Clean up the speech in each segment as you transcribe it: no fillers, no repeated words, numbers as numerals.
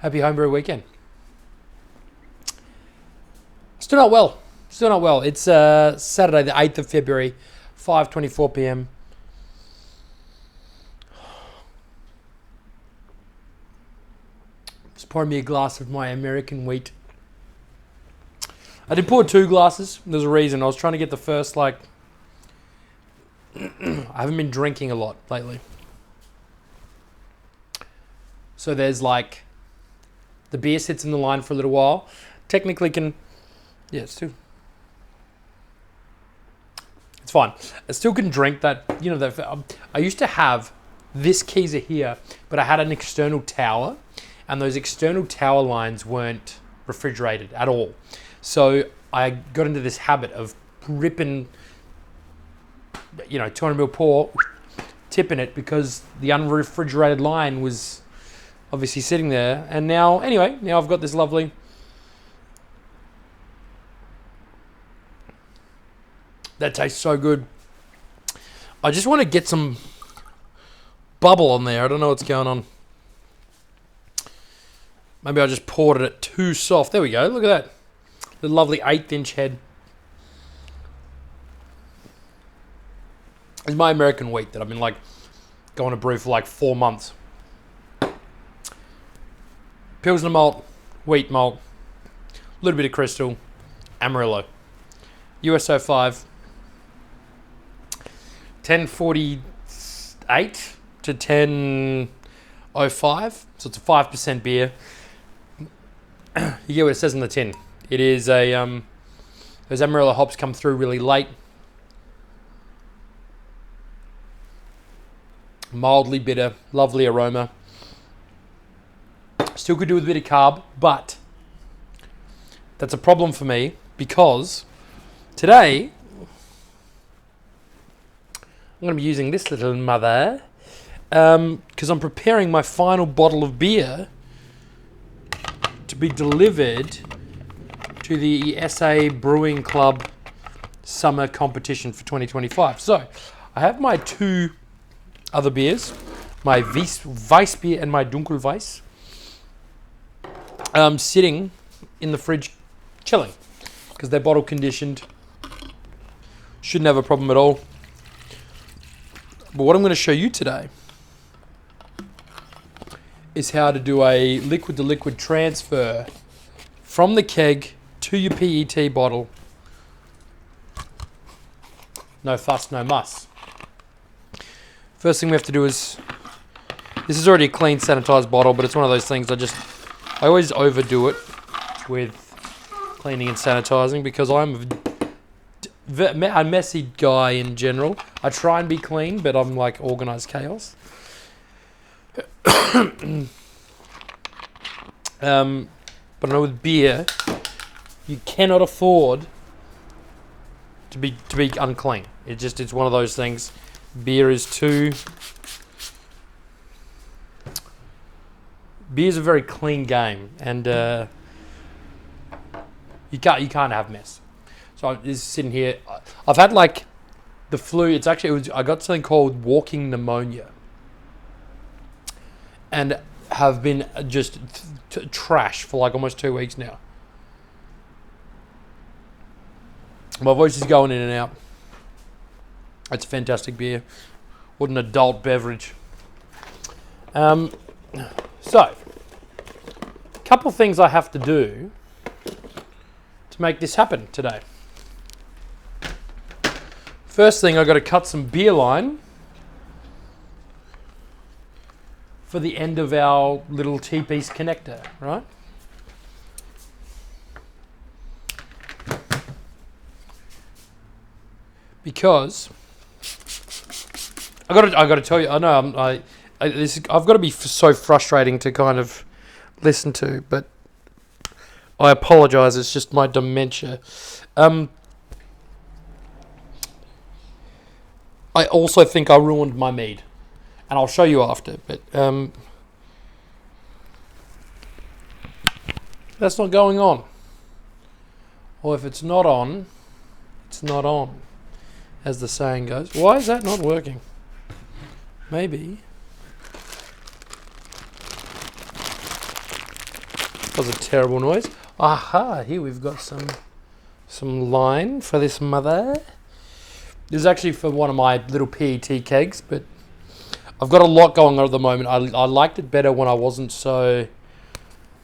Happy homebrew weekend. Still not well. Still not well. It's Saturday, the 8th of February, 5:24 p.m. Just pouring me a glass of my American wheat. I did pour 2 glasses. There's a reason. I was trying to get the first, I haven't been drinking a lot lately. So there's the beer sits in the line for a little while. Technically yeah, it's fine. I still can drink that, I used to have this Keezer here, but I had an external tower, and those external tower lines weren't refrigerated at all. So I got into this habit of ripping, 200ml pour, tipping it, because the unrefrigerated line was obviously sitting there. And now I've got this lovely, that tastes so good. I just want to get some bubble on there. I don't know what's going on. Maybe I just poured it too soft. There we go. Look at that. The lovely 1/8-inch head. It's my American wheat that I've been going to brew for 4 months. Pilsner malt, wheat malt, a little bit of crystal, Amarillo. USO 5, 1048 to 1005. So it's a 5% beer. You get what it says on the tin. It is those Amarillo hops come through really late. Mildly bitter, lovely aroma. Still could do with a bit of carb, but that's a problem for me because today I'm going to be using this little mother because I'm preparing my final bottle of beer to be delivered to the SA Brewing Club summer competition for 2025. So I have my 2 other beers, my Weiss beer and my Dunkelweiss, sitting in the fridge chilling because they're bottle conditioned. Shouldn't have a problem at all. But what I'm going to show you today is how to do a liquid to liquid transfer from the keg to your PET bottle. No fuss, no muss. First thing we have to do is, this is already a clean sanitized bottle, but it's one of those things I always overdo it with cleaning and sanitizing because I'm a messy guy in general. I try and be clean, but I'm organized chaos. But I know with beer, you cannot afford to be unclean. It's one of those things. Beer is beer's a very clean game, and you can't have mess. So I'm just sitting here. I've had the flu. I got something called walking pneumonia, and have been just trash for almost 2 weeks now. My voice is going in and out. It's a fantastic beer. What an adult beverage. So, a couple of things I have to do to make this happen today. First thing, I've got to cut some beer line for the end of our little T-piece connector, right? Because I got to tell you, I know I've got to be so frustrating to kind of listen to, but I apologize. It's just my dementia. I also think I ruined my mead, and I'll show you after. But that's not going on. Or if it's not on, it's not on, as the saying goes. Why is that not working? Maybe That was a terrible noise. Aha, here we've got some line for this mother. This is actually for one of my little PET kegs, but I've got a lot going on at the moment. I liked it better when I wasn't so,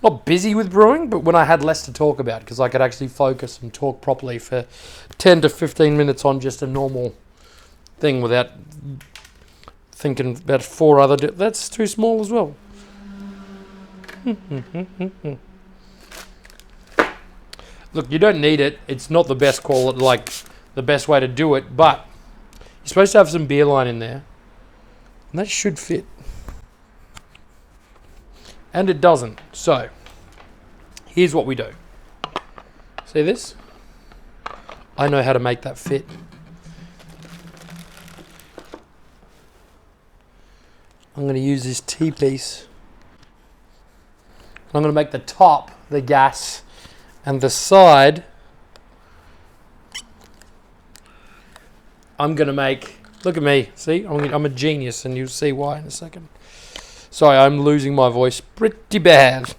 not busy with brewing, but when I had less to talk about, because I could actually focus and talk properly for 10 to 15 minutes on just a normal thing without thinking about four other... That's too small as well. Look, you don't need it. It's not the best quality, like the best way to do it, but you're supposed to have some beer line in there, and that should fit. And it doesn't. So here's what we do. See this? I know how to make that fit. I'm going to use this T-piece. I'm going to make the top the gas and the side I'm going to make... Look at me. See? I'm a genius, and you'll see why in a second. Sorry, I'm losing my voice pretty bad.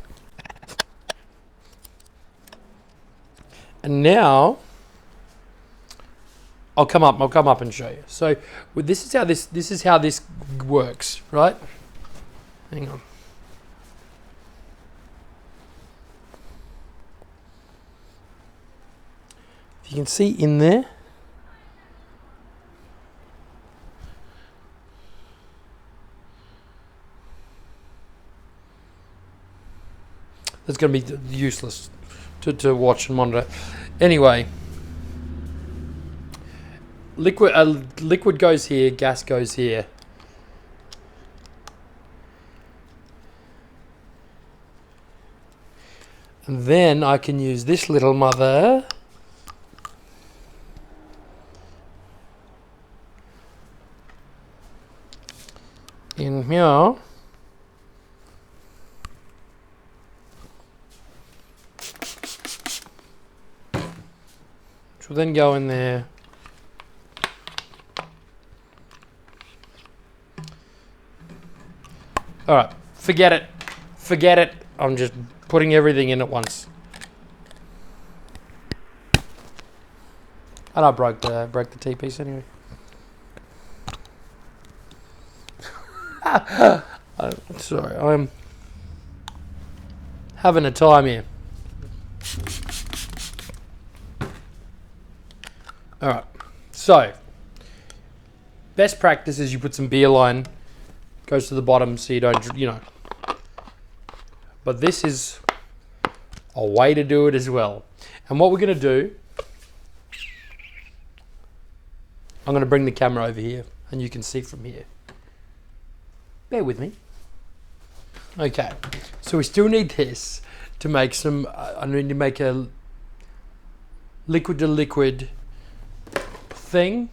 And now I'll come up and show you. So this is how this works, right? Hang on. If you can see in there, it's going to be useless to watch and monitor. Anyway, liquid goes here, gas goes here. And then I can use this little mother in here. Which will then go in there. Alright, forget it. I'm just putting everything in at once. And I broke the T-piece anyway. Sorry, I'm having a time here. Alright, so best practice is you put some beer line, goes to the bottom so you don't, but this is a way to do it as well. And what we're going to do, I'm going to bring the camera over here and you can see from here. Bear with me. Okay, so we still need this to make some, I need to make a liquid to liquid thing.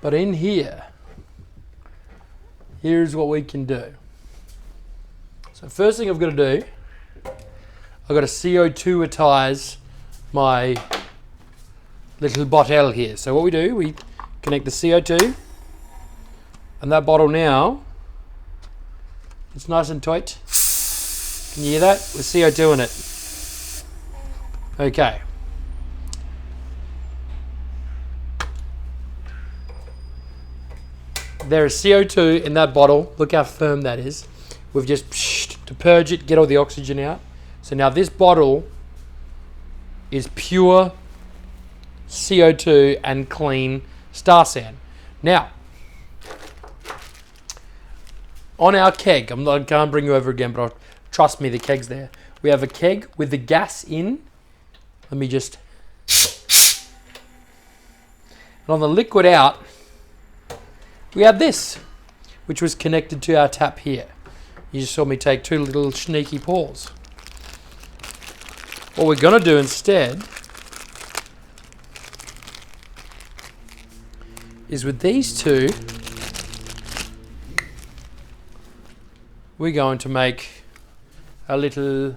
But in here, here's what we can do. So first thing I've got to do, I've got to CO2-atize my little bottle here. So what we do, we connect the CO2, and that bottle now, it's nice and tight. Can you hear that? With CO2 in it. Okay. There is CO2 in that bottle. Look how firm that is. We've just to purge it, get all the oxygen out. So now this bottle is pure CO2 and clean star sand. Now, on our keg, I can't bring you over again, but trust me, the keg's there. We have a keg with the gas in. Let me just... And on the liquid out, we have this, which was connected to our tap here. You just saw me take two little sneaky pours. What we're going to do instead is with these two, we're going to make a little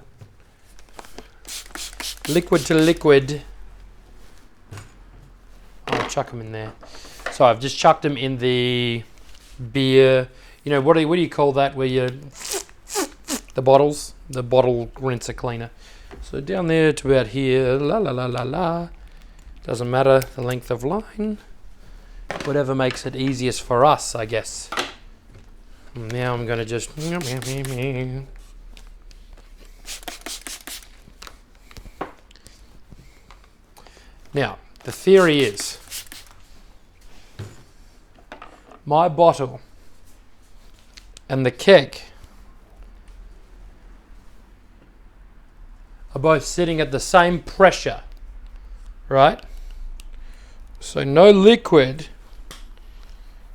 liquid to liquid. I'll chuck them in there. So I've just chucked them in the beer. What do you call that? Where you the bottles, the bottle rinser cleaner. So down there to about here, la la la la la. Doesn't matter the length of line. Whatever makes it easiest for us, I guess. Now I'm going to just... Now, the theory is, my bottle and the keg are both sitting at the same pressure, right? So no liquid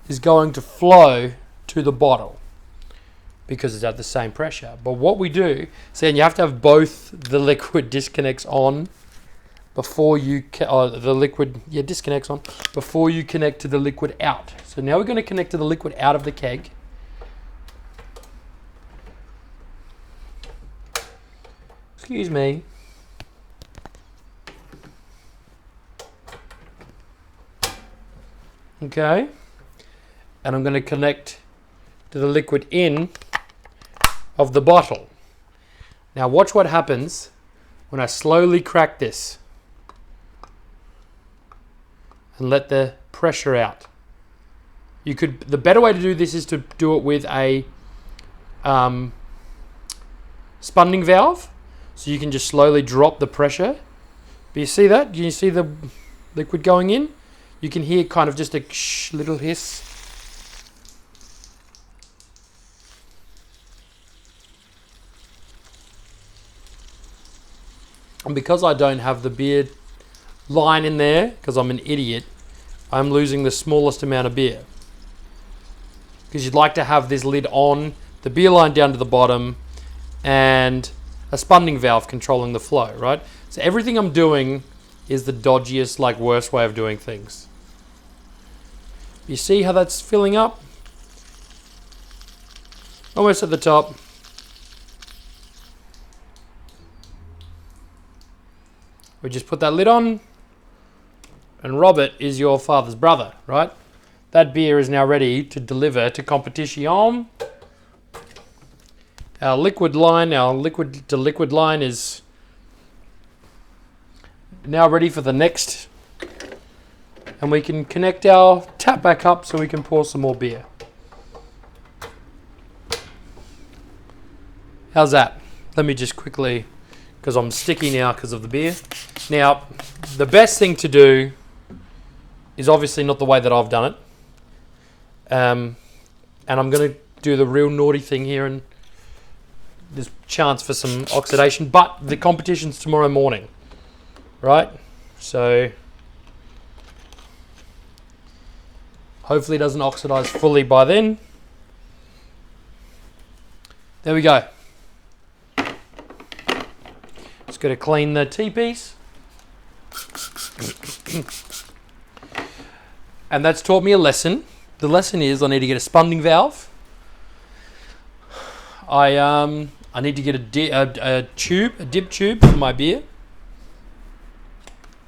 is going to flow to the bottle because it's at the same pressure. But what we do, see, and you have to have both the liquid disconnects on before you disconnects on before you connect to the liquid out. So now we're going to connect to the liquid out of the keg. Excuse me. Okay. And I'm going to connect to the liquid in of the bottle. Now watch what happens when I slowly crack this and let the pressure out. The better way to do this is to do it with a spunding valve, so you can just slowly drop the pressure. But you see that? Do you see the liquid going in? You can hear kind of just a little hiss. And because I don't have the beer line in there, because I'm an idiot, I'm losing the smallest amount of beer. Because you'd like to have this lid on, the beer line down to the bottom, and a spunding valve controlling the flow, right? So everything I'm doing is the dodgiest, worst way of doing things. You see how that's filling up? Almost at the top. We just put that lid on, and Robert is your father's brother, right? That beer is now ready to deliver to competition. Our liquid to liquid line is now ready for the next, and we can connect our tap back up so we can pour some more beer. How's that? Let me just quickly, because I'm sticky now because of the beer. Now, the best thing to do is obviously not the way that I've done it. And I'm going to do the real naughty thing here, and there's chance for some oxidation, but the competition's tomorrow morning, right? So hopefully it doesn't oxidize fully by then. There we go. Just got to clean the T-piece. And that's taught me a lesson. The lesson is I need to get a spunding valve. I need to get a dip tube for my beer.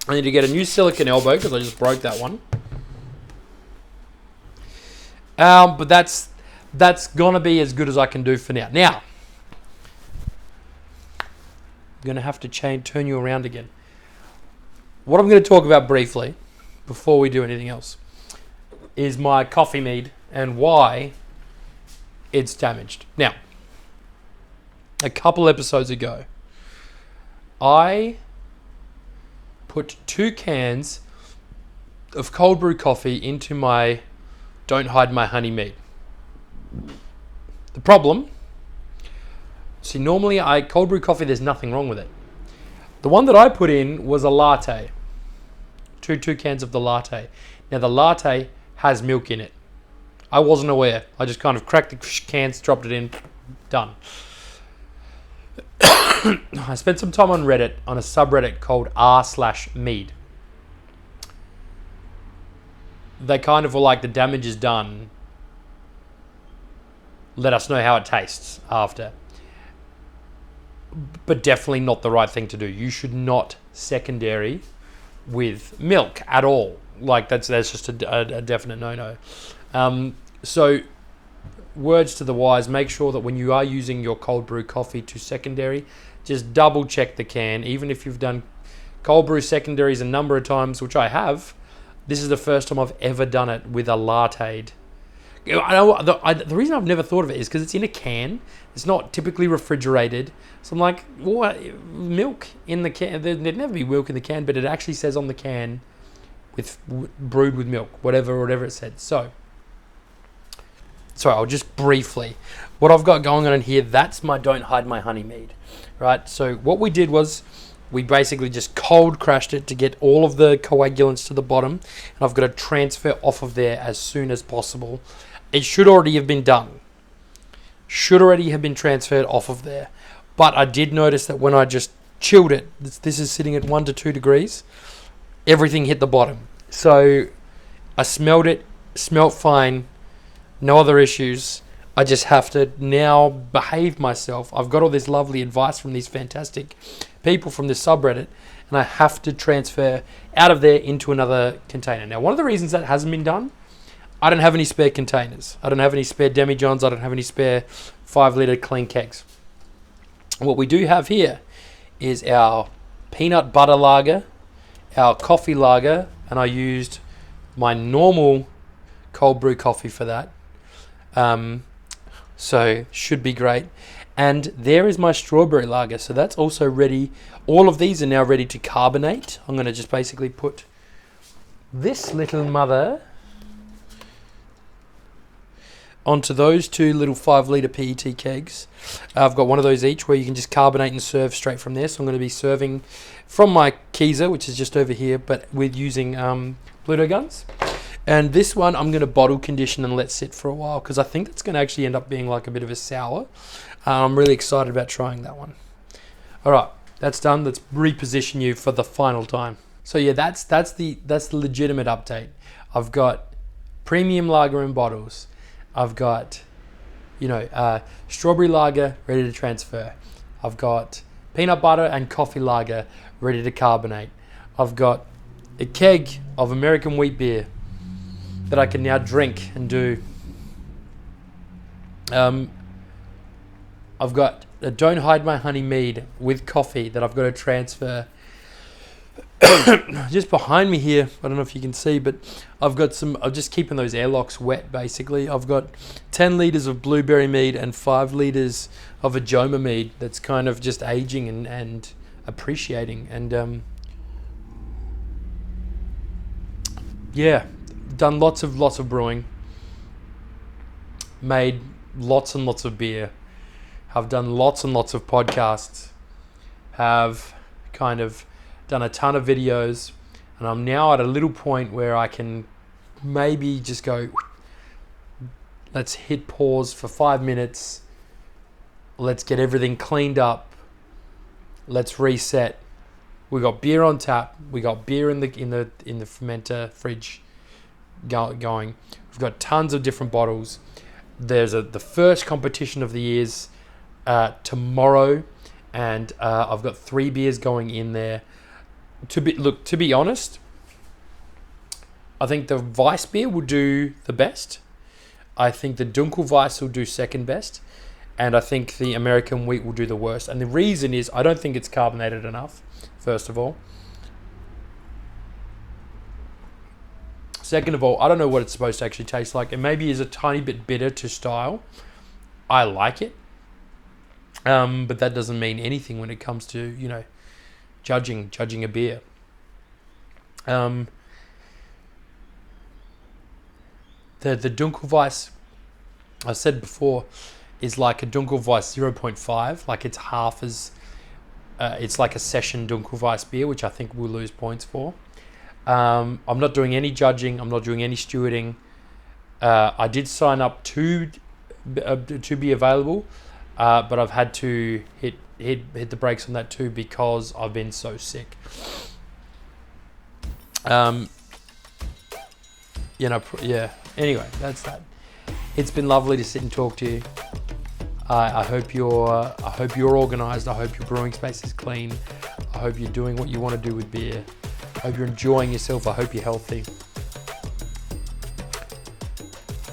I need to get a new silicone elbow because I just broke that one. But that's gonna be as good as I can do for now. Now, I'm gonna have to turn you around again. What I'm going to talk about briefly, before we do anything else, is my coffee mead and why it's damaged. Now, a couple episodes ago, I put 2 cans of cold brew coffee into my Don't Hide My Honey mead. The problem, see, normally cold brew coffee, there's nothing wrong with it. The one that I put in was a latte. Two cans of the latte. Now the latte has milk in it. I wasn't aware. I just kind of cracked the cans, dropped it in, done. I spent some time on Reddit, on a subreddit called r/mead. They kind of were like, the damage is done. Let us know how it tastes after. But definitely not the right thing to do. You should not secondary with milk at all. That's just a definite no-no. So words to the wise, make sure that when you are using your cold brew coffee to secondary, just double check the can. Even if you've done cold brew secondaries a number of times, which I have, this is the first time I've ever done it with a latte. The reason I've never thought of it is because it's in a can. It's not typically refrigerated. So I'm like, what? Milk in the can? There'd never be milk in the can, but it actually says on the can with brewed with milk, whatever it said. So I'll just briefly, what I've got going on in here, that's my Don't Hide My Honey mead, right? So what we did was we basically just cold crashed it to get all of the coagulants to the bottom, and I've got to transfer off of there as soon as possible. It should already have been done. Should already have been transferred off of there. But I did notice that when I just chilled it, this is sitting at 1 to 2 degrees, everything hit the bottom. So I smelled it, smelt fine, no other issues. I just have to now behave myself. I've got all this lovely advice from these fantastic people from this subreddit, and I have to transfer out of there into another container. Now, one of the reasons that hasn't been done, I don't have any spare containers. I don't have any spare demijohns. I don't have any spare 5-litre clean kegs. What we do have here is our peanut butter lager, our coffee lager, and I used my normal cold brew coffee for that. So should be great. And there is my strawberry lager. So that's also ready. All of these are now ready to carbonate. I'm going to just basically put this little mother onto those 2 little 5-litre PET kegs. I've got one of those each where you can just carbonate and serve straight from there. So I'm going to be serving from my Keyser, which is just over here, but with using Pluto guns. And this one I'm going to bottle condition and let sit for a while because I think it's going to actually end up being like a bit of a sour. I'm really excited about trying that one. All right, that's done. Let's reposition you for the final time. So yeah, that's the legitimate update. I've got premium lager in bottles. I've got, strawberry lager ready to transfer. I've got peanut butter and coffee lager ready to carbonate. I've got a keg of American wheat beer that I can now drink and do. I've got a Don't Hide My Honey mead with coffee that I've got to transfer. Just behind me here, I don't know if you can see, but I've got I'm just keeping those airlocks wet basically. I've got 10 litres of blueberry mead and 5 litres of a Joma mead that's kind of just aging and appreciating. And yeah, done lots of brewing, made lots and lots of beer, have done lots and lots of podcasts, have kind of done a ton of videos, and I'm now at a little point where I can maybe just go, let's hit pause for 5 minutes, let's get everything cleaned up, let's reset. We got beer on tap, we got beer in the fermenter fridge going. We've got tons of different bottles. There's the first competition of the year's tomorrow, and I've got 3 beers going in there. To be honest, I think the Weiss beer will do the best. I think the Dunkelweiss will do second best, and I think the American wheat will do the worst. And the reason is I don't think it's carbonated enough, first of all. Second of all, I don't know what it's supposed to actually taste like. It maybe is a tiny bit bitter to style. I like it, but that doesn't mean anything when it comes to, judging a beer. The Dunkelweiss, I said before, is like a Dunkelweiss 0.5. Like it's half as, it's like a session Dunkelweiss beer, which I think we'll lose points for. I'm not doing any judging. I'm not doing any stewarding. I did sign up to be available, but I've had to hit the brakes on that too because I've been so sick. Yeah. Anyway, that's that. It's been lovely to sit and talk to you. I hope you're organised. I hope your brewing space is clean. I hope you're doing what you want to do with beer. I hope you're enjoying yourself. I hope you're healthy.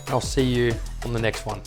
I'll see you on the next one.